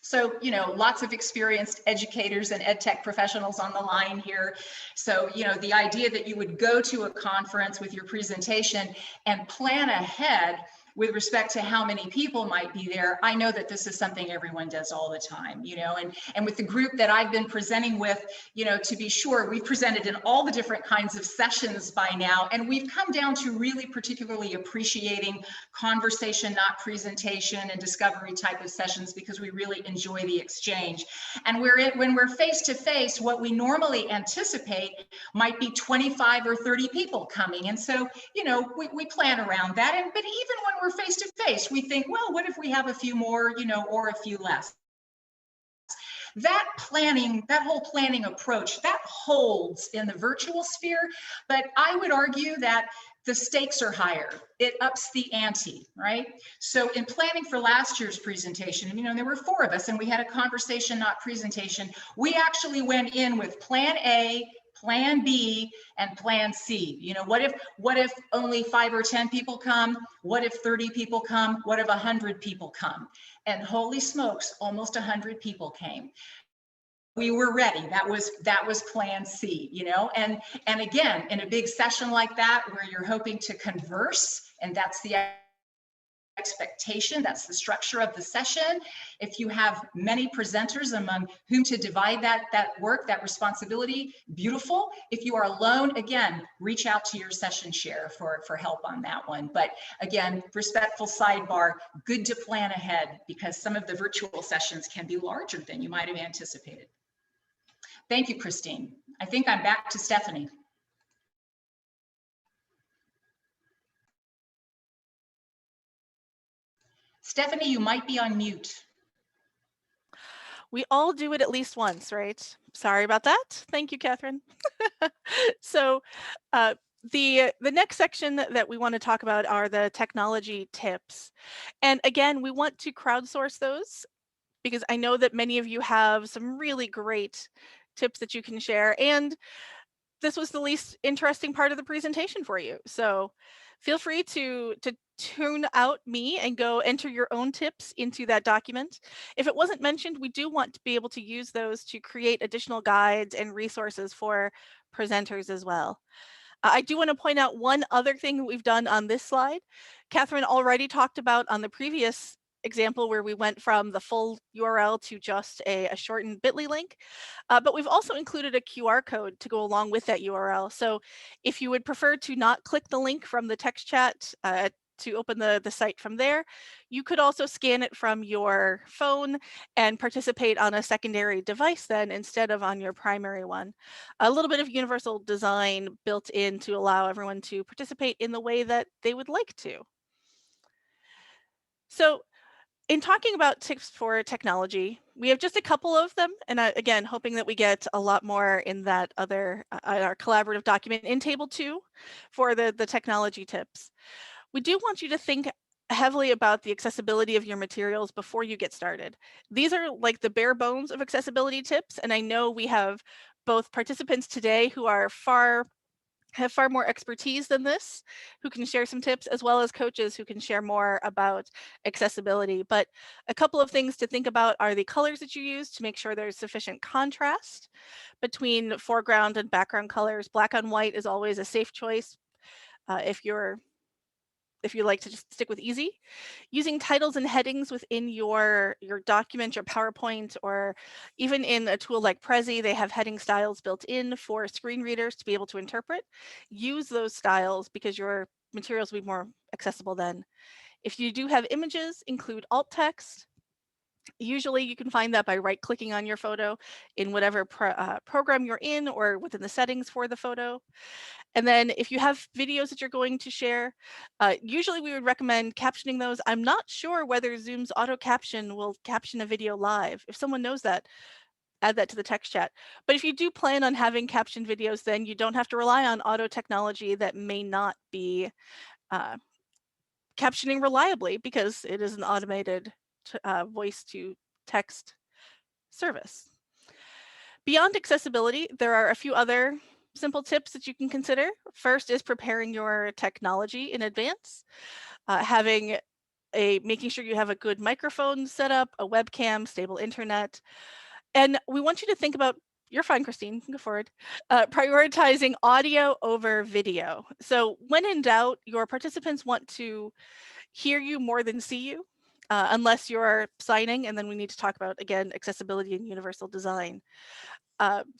So, you know, lots of experienced educators and ed tech professionals on the line here. So, you know, the idea that you would go to a conference with your presentation and plan ahead with respect to how many people might be there, I know that this is something everyone does all the time, you know, and with the group that I've been presenting with, you know, to be sure, we've presented in all the different kinds of sessions by now, and we've come down to really particularly appreciating conversation, not presentation, and discovery type of sessions, because we really enjoy the exchange. And when we're face to face, what we normally anticipate might be 25 or 30 people coming. And so, you know, we plan around that. But even when we're face to face, we think, well, what if we have a few more, you know, or a few less? That whole planning approach, that holds in the virtual sphere, but I would argue that the stakes are higher. It ups the ante, right? So in planning for last year's presentation, you know, there were 4 of us and we had a conversation, not presentation. We actually went in with plan A, plan B, and plan C. You know, what if only 5 or 10 people come? What if 30 people come? What if 100 people come? And holy smokes, almost 100 people came. We were ready. That was plan C, you know, and again, in a big session like that, where you're hoping to converse, and that's the expectation, that's the structure of the session. If you have many presenters among whom to divide that work, that responsibility, beautiful. If you are alone, again, reach out to your session chair for help on that one. But again, respectful sidebar, good to plan ahead, because some of the virtual sessions can be larger than you might have anticipated. Thank you, Christine. I think I'm back to Stephanie. Stephanie, you might be on mute. We all do it at least once, right? Sorry about that. Thank you, Catherine. So the next section that we want to talk about are the technology tips. And again, we want to crowdsource those, because I know that many of you have some really great tips that you can share. And this was the least interesting part of the presentation for you. So feel free to tune out me and go enter your own tips into that document. If it wasn't mentioned, we do want to be able to use those to create additional guides and resources for presenters as well. I do want to point out one other thing that we've done on this slide. Catherine already talked about on the previous example where we went from the full URL to just a shortened bit.ly link, but we've also included a QR code to go along with that URL. So if you would prefer to not click the link from the text chat to open the site from there, you could also scan it from your phone and participate on a secondary device then instead of on your primary one. A little bit of universal design built in to allow everyone to participate in the way that they would like to. So in talking about tips for technology, we have just a couple of them, and again, hoping that we get a lot more in that other our collaborative document in table 2 for the technology tips. We do want you to think heavily about the accessibility of your materials before you get started. These are like the bare bones of accessibility tips, and I know we have both participants today who are far have far more expertise than this, who can share some tips, as well as coaches who can share more about accessibility. But a couple of things to think about are the colors that you use to make sure there's sufficient contrast between foreground and background colors. Black on white is always a safe choice if you like to just stick with easy. Using titles and headings within your document, your PowerPoint, or even in a tool like Prezi, they have heading styles built in for screen readers to be able to interpret. Use those styles because your materials will be more accessible then. If you do have images, include alt text. Usually you can find that by right-clicking on your photo in whatever program you're in or within the settings for the photo. And then if you have videos that you're going to share, usually we would recommend captioning those. I'm not sure whether Zoom's auto caption will caption a video live. If someone knows that, add that to the text chat. But if you do plan on having captioned videos, then you don't have to rely on auto technology that may not be captioning reliably because it is an automated voice to text service. Beyond accessibility, there are a few other simple tips that you can consider. First is preparing your technology in advance, making sure you have a good microphone set up, a webcam, stable internet. And we want you to think about, you're fine, Christine, go forward, prioritizing audio over video. So when in doubt, your participants want to hear you more than see you, unless you're signing, and then we need to talk about, again, accessibility and universal design.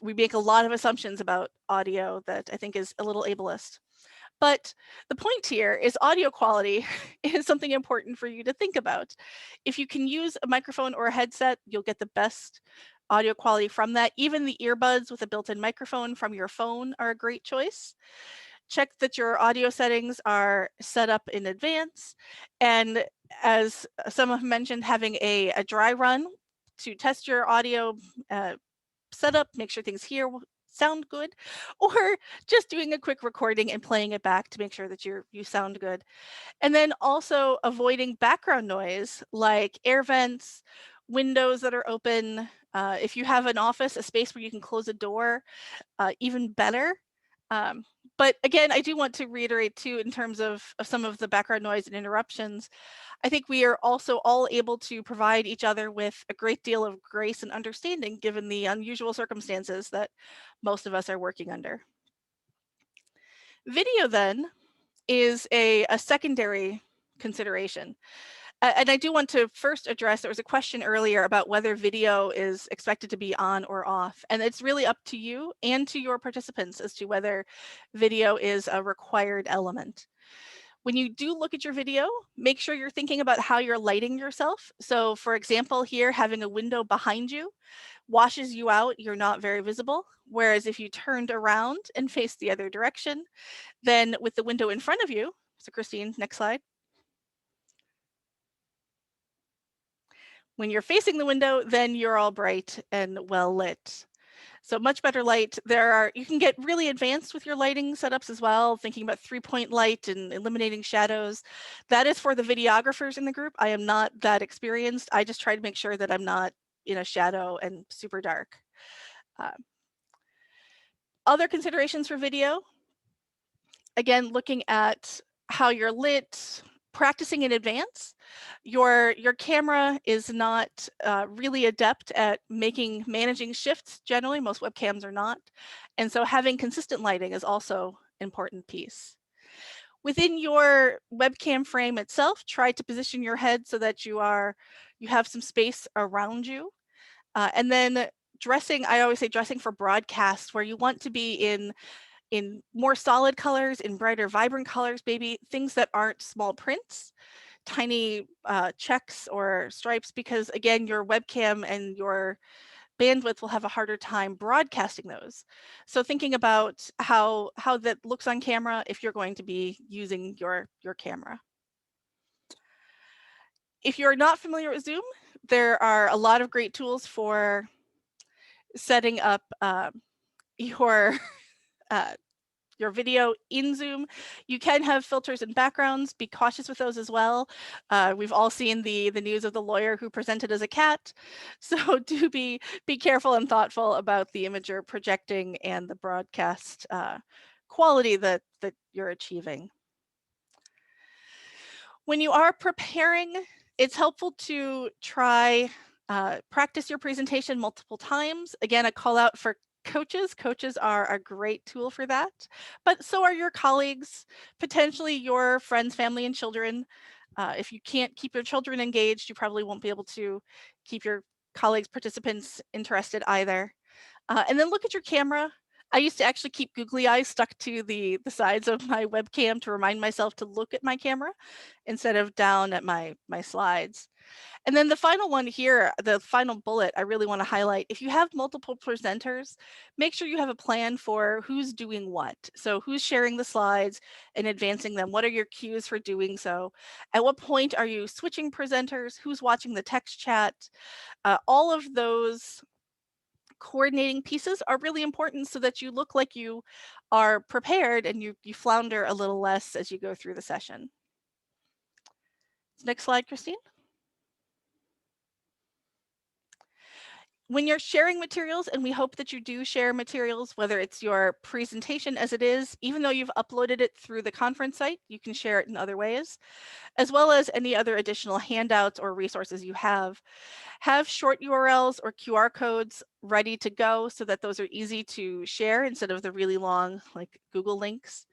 We make a lot of assumptions about audio that I think is a little ableist. But the point here is audio quality is something important for you to think about. If you can use a microphone or a headset, you'll get the best audio quality from that. Even the earbuds with a built-in microphone from your phone are a great choice. Check that your audio settings are set up in advance. And as some have mentioned, having a dry run to test your audio setup, make sure things here sound good, or just doing a quick recording and playing it back to make sure that you sound good. And then also avoiding background noise like air vents, windows that are open. If you have an office, a space where you can close a door, even better. But again, I do want to reiterate too, in terms of some of the background noise and interruptions, I think we are also all able to provide each other with a great deal of grace and understanding given the unusual circumstances that most of us are working under. Video then is a secondary consideration. And I do want to first address, there was a question earlier about whether video is expected to be on or off. And it's really up to you and to your participants as to whether video is a required element. When you do look at your video, make sure you're thinking about how you're lighting yourself. So for example, here, having a window behind you washes you out, you're not very visible. Whereas if you turned around and faced the other direction, then with the window in front of you, so Christine, next slide. When you're facing the window, then you're all bright and well lit. So much better light. You can get really advanced with your lighting setups as well, thinking about 3-point light and eliminating shadows. That is for the videographers in the group. I am not that experienced. I just try to make sure that I'm not in a shadow and super dark. Other considerations for video, again, looking at how you're lit, practicing in advance. Your camera is not really adept at managing shifts generally. Most webcams are not. And so having consistent lighting is also an important piece. Within your webcam frame itself, try to position your head so that you have some space around you. And then dressing, I always say dressing for broadcast, where you want to be in more solid colors, in brighter, vibrant colors, maybe things that aren't small prints, tiny checks or stripes, because again, your webcam and your bandwidth will have a harder time broadcasting those. So thinking about how that looks on camera if you're going to be using your camera. If you're not familiar with Zoom, there are a lot of great tools for setting up your video in Zoom. You can have filters and backgrounds. Be cautious with those as well. We've all seen the news of the lawyer who presented as a cat. So do be careful and thoughtful about the image you're projecting and the broadcast quality that you're achieving. When you are preparing, it's helpful to try practice your presentation multiple times. Again, a call out for coaches. Coaches are a great tool for that, but so are your colleagues, potentially your friends, family, and children. If you can't keep your children engaged, you probably won't be able to keep your colleagues, participants interested either. And then look at your camera. I used to actually keep googly eyes stuck to the sides of my webcam to remind myself to look at my camera instead of down at my slides. And then the final one here, the final bullet I really want to highlight, if you have multiple presenters, make sure you have a plan for who's doing what. So who's sharing the slides and advancing them? What are your cues for doing so? At what point are you switching presenters? Who's watching the text chat? All of those coordinating pieces are really important so that you look like you are prepared and you flounder a little less as you go through the session. Next slide, Christine. When you're sharing materials, and we hope that you do share materials, whether it's your presentation as it is, even though you've uploaded it through the conference site, you can share it in other ways, as well as any other additional handouts or resources you have. Have short URLs or QR codes ready to go so that those are easy to share instead of the really long like Google links.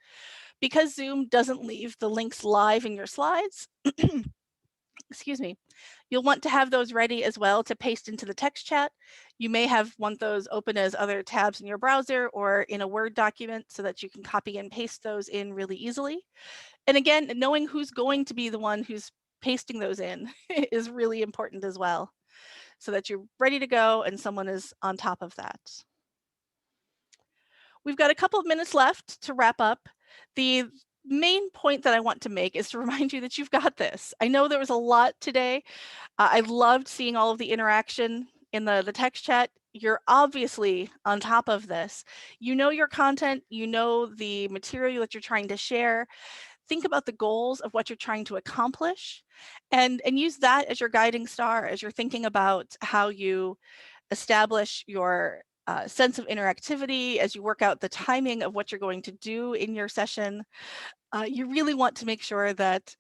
Because Zoom doesn't leave the links live in your slides, excuse me, you'll want to have those ready as well to paste into the text chat. You may want those open as other tabs in your browser or in a Word document so that you can copy and paste those in really easily. And again, knowing who's going to be the one who's pasting those in is really important as well, so that you're ready to go and someone is on top of that. We've got a couple of minutes left to wrap up. The main point that I want to make is to remind you that you've got this. I know there was a lot today. I loved seeing all of the interaction in the text chat. You're obviously on top of this. You know your content, you know the material that you're trying to share. Think about the goals of what you're trying to accomplish and use that as your guiding star as you're thinking about how you establish your sense of interactivity, as you work out the timing of what you're going to do in your session. You really want to make sure that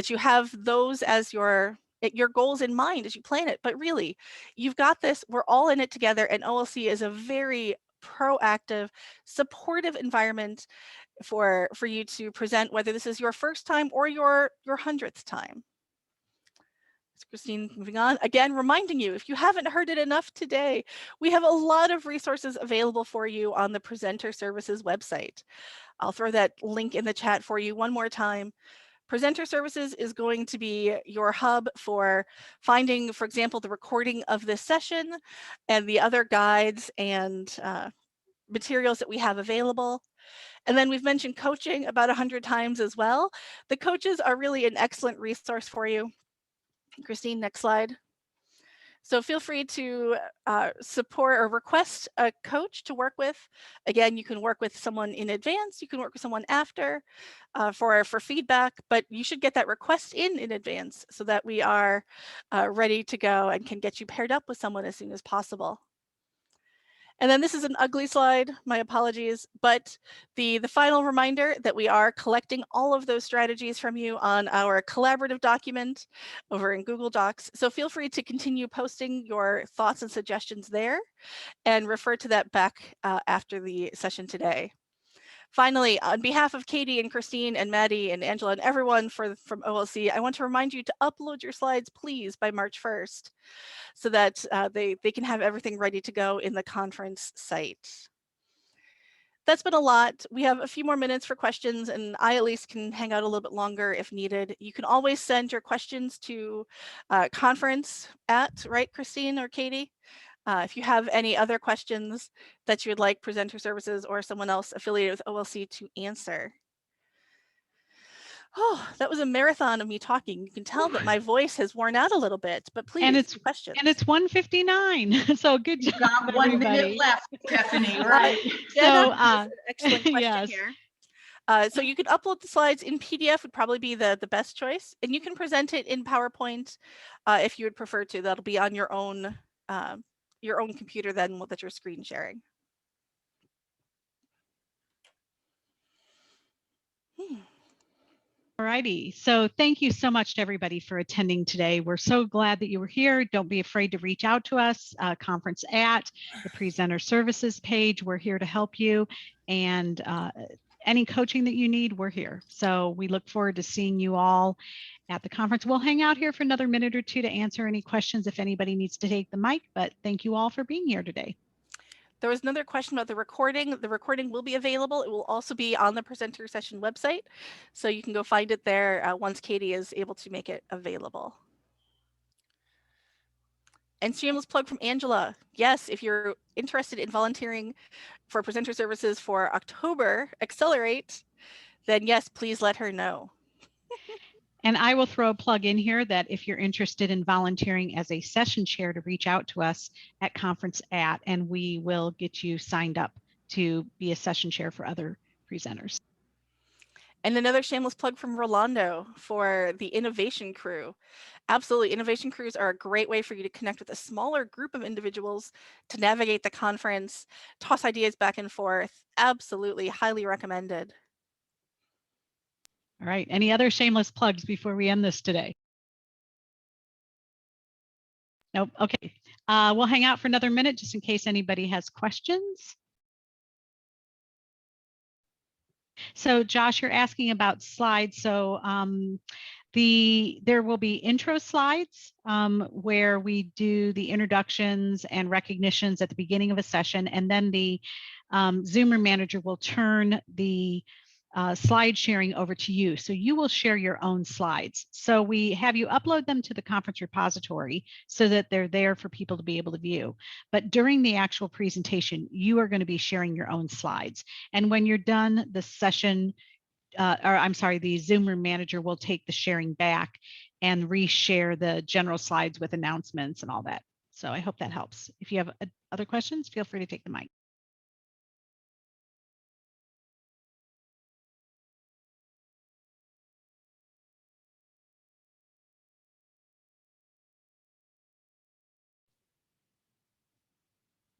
you have those as your goals in mind as you plan it. But really, you've got this. We're all in it together, and OLC is a very proactive, supportive environment for you to present, whether this is your first time or your 100th time. Christine, moving on. Again, reminding you, if you haven't heard it enough today, we have a lot of resources available for you on the Presenter Services website. I'll throw that link in the chat for you one more time. Presenter Services is going to be your hub for finding, for example, the recording of this session and the other guides and materials that we have available. And then we've mentioned coaching about 100 times as well. The coaches are really an excellent resource for you. Christine, next slide. So feel free to support or request a coach to work with. Again, you can work with someone in advance, you can work with someone after for feedback, but you should get that request in advance so that we are ready to go and can get you paired up with someone as soon as possible. And then this is an ugly slide, my apologies, but the final reminder that we are collecting all of those strategies from you on our collaborative document over in Google Docs. So feel free to continue posting your thoughts and suggestions there and refer to that back after the session today. Finally, on behalf of Katie and Christine and Maddie and Angela and everyone from OLC, I want to remind you to upload your slides, please, by March 1st, so that they can have everything ready to go in the conference site. That's been a lot. We have a few more minutes for questions, and I at least can hang out a little bit longer if needed. You can always send your questions to conference @ right, Christine or Katie? If you have any other questions that you would like Presenter Services or someone else affiliated with OLC to answer. Oh, that was a marathon of me talking. You can tell that my voice has worn out a little bit, but please, and it's questions. And it's 1:59, so good job. You've got 1 minute left, Stephanie, right? So, excellent question yes. here. So you could upload the slides in PDF would probably be the best choice, and you can present it in PowerPoint if you would prefer to. That'll be on your own computer then that you're screen sharing. Alrighty, so thank you so much to everybody for attending today. We're so glad that you were here. Don't be afraid to reach out to us, conference at the presenter services page. We're here to help you, and any coaching that you need, we're here. So we look forward to seeing you all at the conference. We'll hang out here for another minute or two to answer any questions if anybody needs to take the mic, but thank you all for being here today. There was another question about the recording. The recording will be available. It will also be on the presenter session website. So you can go find it there once Katie is able to make it available. And shameless plug from Angela. Yes, if you're interested in volunteering for presenter services for October Accelerate, then yes, please let her know. And I will throw a plug in here that if you're interested in volunteering as a session chair, to reach out to us at conference at, and we will get you signed up to be a session chair for other presenters. And another shameless plug from Rolando for the innovation crew. Absolutely, innovation crews are a great way for you to connect with a smaller group of individuals to navigate the conference, toss ideas back and forth. Absolutely, highly recommended. All right, any other shameless plugs before we end this today? Nope, okay. We'll hang out for another minute just in case anybody has questions. So Josh, you're asking about slides. So there will be intro slides where we do the introductions and recognitions at the beginning of a session, and then the Zoomer manager will turn the slide sharing over to you. So you will share your own slides. So we have you upload them to the conference repository so that they're there for people to be able to view. But during the actual presentation, you are going to be sharing your own slides. And when you're done, the session, the Zoomer manager will take the sharing back and reshare the general slides with announcements and all that. So I hope that helps. If you have other questions, feel free to take the mic.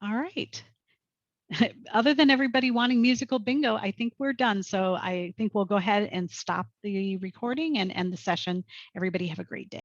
All right. Other than everybody wanting musical bingo, I think we're done. So I think we'll go ahead and stop the recording and end the session. Everybody have a great day.